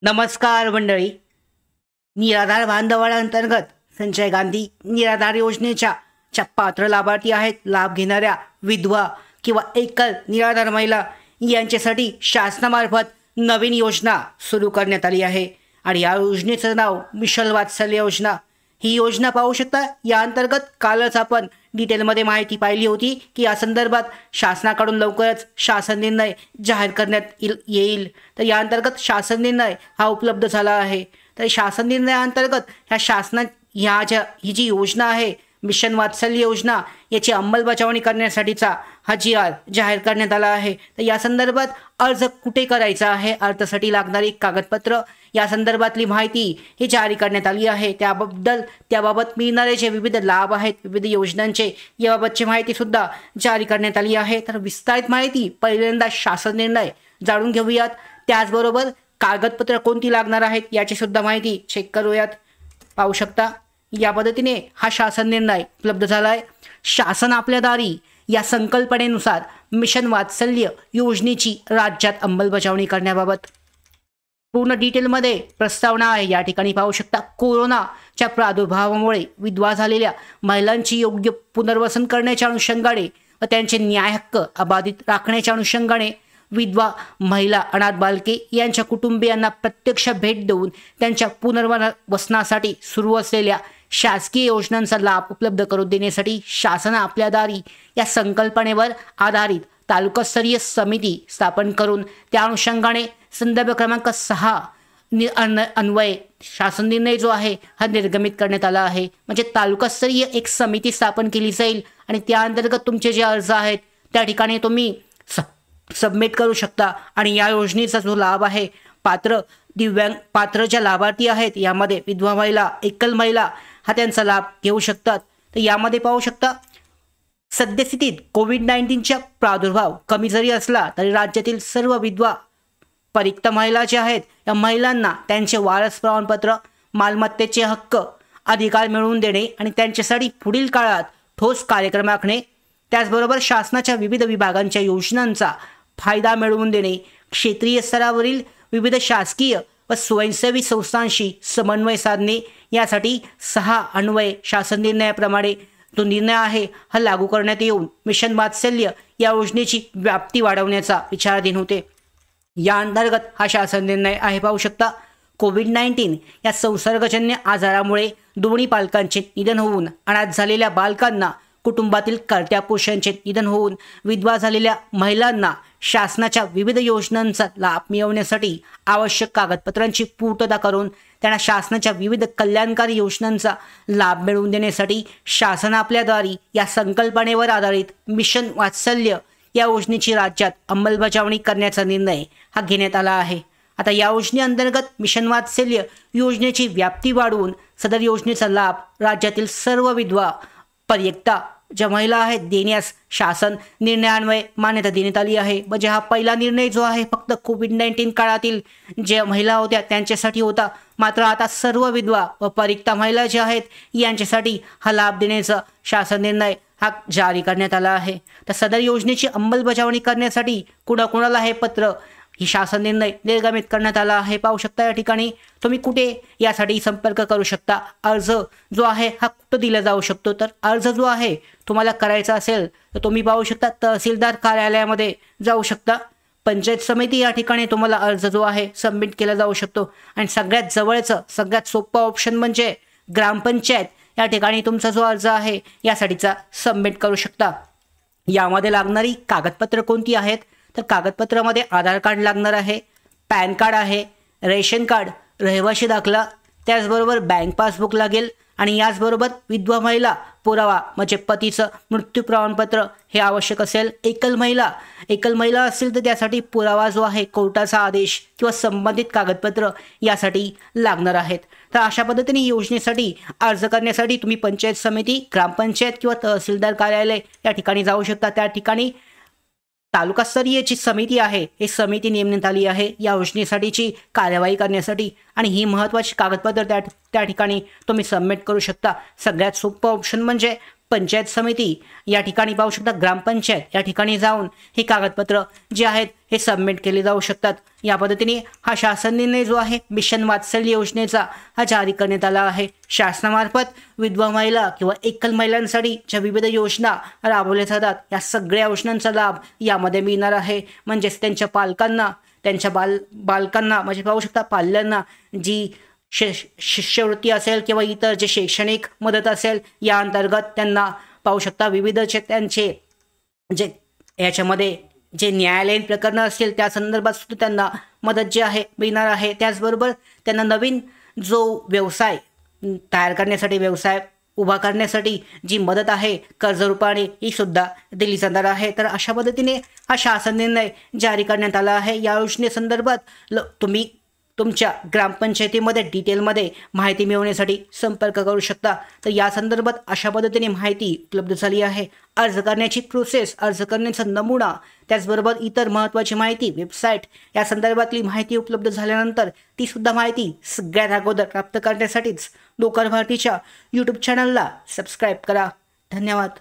नमस्कार मंडळी. निराधार बांधवांअंतर्गत संजय गांधी निराधार योजनेच्या पात्र लाभार्थी आहेत. लाभ घेणाऱ्या विधवा किंवा एकल निराधार महिला यांच्यासाठी शासनामार्फत नवीन योजना सुरू करण्यात आली आहे आणि या योजनेचं नाव मिशन वात्सल्य योजना. ही योजना पाहू शकता. या अंतर्गत कालच आपण डिटेलमध्ये माहिती पाहिली होती की या संदर्भात शासनाकडून लवकरच शासन निर्णय जाहीर करण्यात येईल. तर या अंतर्गत शासन निर्णय हा उपलब्ध झाला आहे. तर शासन निर्णयाअंतर्गत ही जी योजना आहे मिशन वात्सल्य योजना याची अंमलबजावणी करण्यासाठीचा हा जी-आर जाहीर करण्यात आला आहे. तर या संदर्भात अर्ज कुठे करायचा आहे, अर्जासाठी लागणारी कागदपत्र या संदर्भातली माहिती ही जारी करण्यात आली आहे. त्याबाबत मिळणारे जे विविध लाभ आहेत, विविध योजनांचे याबाबतची माहिती सुद्धा जारी करण्यात आली आहे. तर विस्तारित माहिती पहिल्यांदा शासन निर्णय जाणून घेऊयात. त्याचबरोबर कागदपत्र कोणती लागणार आहेत याची सुद्धा माहिती चेक करूयात. पाहू शकता या पद्धतीने हा शासन निर्णय उपलब्ध झाला आहे. शासन आपल्या दारी या संकल्पनेनुसार मिशन वात्सल्य योजनेची राज्यात अंमलबजावणी करण्याबाबत पूर्ण डिटेलमध्ये प्रस्तावना आहे. या ठिकाणी पाहू शकता. कोरोनाच्या प्रादुर्भावामुळे विधवा झालेल्या महिलांची योग्य पुनर्वसन करण्याच्या अनुषंगाने व त्यांचे न्याय हक्क अबाधित राखण्याच्या अनुषंगाने विधवा महिला, अनाथ बालके यांच्या कुटुंबियांना प्रत्यक्ष भेट देऊन त्यांच्या पुनर्वसनासाठी सुरू असलेल्या शासकीय योजनांचा लाभ उपलब्ध करून देण्यासाठी शासन आपल्या दारी या संकल्पनेवर आधारित तालुकास्तरीय समिती स्थापन करून त्या अनुषंगाने संदर्भ क्रमांक 6 अन्वये शासन निर्णय जो आहे हा निर्गमित करण्यात आला आहे. म्हणजे तालुकास्तरीय एक समिती स्थापन केली जाईल आणि त्या अंतर्गत तुमचे जे अर्ज आहेत त्या ठिकाणी तुम्ही सबमिट करू शकता आणि या योजनेचा जो लाभ आहे पात्र ज्या लाभार्थी आहेत यामध्ये विधवा महिला, एकल महिला हा त्यांचा लाभ घेऊ शकतात. तर यामध्ये पाहू शकता सद्यस्थितीत कोविड-19चा प्रादुर्भाव कमी जरी असला तरी राज्यातील सर्व विधवा परित्यक्त महिला ज्या आहेत या महिलांना त्यांचे वारस प्रमाणपत्र, मालमत्तेचे हक्क, अधिकार मिळवून देणे आणि त्यांच्यासाठी पुढील काळात ठोस कार्यक्रम आखणे, त्याचबरोबर शासनाच्या विविध विभागांच्या योजनांचा फायदा मिळवून देणे, क्षेत्रीय स्तरावरील विविध शासकीय व स्वयंसेवी संस्थांशी समन्वय साधणे यासाठी 6 अन्वय शासन निर्णयाप्रमाणे तो निर्णय आहे हा लागू करण्यात येऊन मिशन वात्सल्य या योजनेची व्याप्ती वाढवण्याचा विचाराधीन होते. या अंतर्गत हा शासन निर्णय आहे. पाहू शकता. कोविड-19 या संसर्गजन्य आजारामुळे दोन्ही पालकांचे निधन होऊन अनाथ झालेल्या बालकांना, कुटुंबातील कर्त्या पुरुषांचे निधन होऊन विधवा झालेल्या महिलांना शासनाच्या विविध योजनांचा लाभ मिळवण्यासाठी आवश्यक कागदपत्रांची पूर्तता करून त्यांना शासनाच्या विविध कल्याणकारी योजनांचा लाभ मिळवून देण्यासाठी शासन आपल्या दारी या संकल्पनेवर आधारित मिशन वात्सल्य या योजनेची राज्यात अंमलबजावणी करण्याचा निर्णय हा घेण्यात आला आहे. आता या योजनेअंतर्गत मिशन वात्सल्य योजनेची व्याप्ती वाढवून सदर योजनेचा लाभ राज्यातील सर्व विधवा परित्यक्ता ज्या महिला आहेत देण्यास शासन निर्णयान्वये मान्यता देण्यात आली आहे. म्हणजे हा पहिला निर्णय जो आहे फक्त कोविड-19 काळातील ज्या महिला होत्या त्यांच्यासाठी होता. मात्र आता सर्व विधवा व परित्यक्ता महिला ज्या आहेत यांच्यासाठी हा लाभ देण्याचा शासन निर्णय हा जारी करण्यात आला आहे. तर सदर योजनेची अंमलबजावणी करण्यासाठी कुणाकुणाला हे पत्र ही शासन निर्णय निर्गमित करण्यात आला आहे. पाहू शकता या ठिकाणी तुम्ही कुठे यासाठी संपर्क करू शकता. अर्ज जो आहे हा कुठं दिला जाऊ शकतो. तर अर्ज जो आहे तुम्हाला करायचा असेल तर तुम्ही पाहू शकता तहसीलदार कार्यालयामध्ये जाऊ शकता. पंचायत समिती या ठिकाणी तुम्हाला अर्ज जो आहे सबमिट केला जाऊ शकतो आणि सगळ्यात जवळचं सगळ्यात सोपं ऑप्शन म्हणजे ग्रामपंचायत या ठिकाणी तुमचा जो अर्ज आहे यासाठीचा सबमिट करू शकता. यामध्ये लागणारी कागदपत्र कोणती आहेत तर कागदपत्रामध्ये आधार कार्ड लागणार आहे, पॅन कार्ड आहे, रेशन कार्ड, रहिवासी दाखला, त्याचबरोबर बँक पासबुक लागेल आणि याचबरोबर विधवा महिला पुरावा म्हणजे पतीचं मृत्यू प्रमाणपत्र हे आवश्यक असेल. एकल महिला असेल तर त्यासाठी पुरावा जो आहे कोर्टाचा आदेश किंवा संबंधित कागदपत्र यासाठी लागणार आहेत. तर अशा पद्धतीने योजनेसाठी अर्ज करण्यासाठी तुम्ही पंचायत समिती, ग्रामपंचायत किंवा तहसीलदार कार्यालय या ठिकाणी जाऊ शकता. त्या ठिकाणी तालुकास्तरीय जी समिती आहे ही समिती नेमण्यात आली आहे या योजनेसाठीची कार्यवाही करण्यासाठी आणि ही महत्त्वाची कागदपत्र त्या ठिकाणी तुम्ही सबमिट करू शकता. सगळ्यात सोपं ऑप्शन म्हणजे पंचायत समिती या ठिकाणी पाहू शकता, ग्रामपंचायत या ठिकाणी जाऊन हे कागदपत्र जे आहेत हे सबमिट केले जाऊ शकतात। या पद्धतीने हा शासन निर्णय जो आहे मिशन वात्सल्य योजनेचा हा जारी करण्यात आला आहे। शासनामार्फत विधवा महिला किंवा एकल महिलांसाठी ज्या विविध योजना राबवल्या जातात या सगळ्या योजनांचा लाभ यामध्ये मिळणार आहे। म्हणजेच त्यांच्या पालकांना, त्यांच्या बालकांना म्हणजे पाहू शकता पाल्यांना जी शिष्यवृत्ती असेल किंवा इतर जे शैक्षणिक मदत असेल या अंतर्गत त्यांना पाहू शकता विविध त्यांचे जे याच्यामध्ये जे न्यायालयीन प्रकरणं असतील त्या संदर्भात सुद्धा त्यांना मदत जी आहे मिळणार आहे। त्याचबरोबर त्यांना नवीन जो व्यवसाय तयार करण्यासाठी, व्यवसाय उभा करण्यासाठी जी मदत आहे कर्ज रूपाने ही सुद्धा दिली जाणार आहे। तर अशा पद्धतीने हा शासन निर्णय जारी करण्यात आला आहे। या योजनेसंदर्भात तुम्ही तुमच्या ग्रामपंचायतीमध्ये डिटेलमध्ये माहिती मिळवण्यासाठी संपर्क करू शकता। तर या संदर्भात अशा पद्धतीने माहिती उपलब्ध झाली आहे। अर्ज करण्याची प्रोसेस, अर्ज करण्याचा नमुना, त्याचबरोबर इतर महत्त्वाची माहिती, वेबसाईट या संदर्भातली माहिती उपलब्ध झाल्यानंतर ती सुद्धा माहिती सगळ्यात अगोदर प्राप्त करण्यासाठीच लोकर भारतीच्या यूट्यूब चॅनलला सबस्क्राईब करा। धन्यवाद।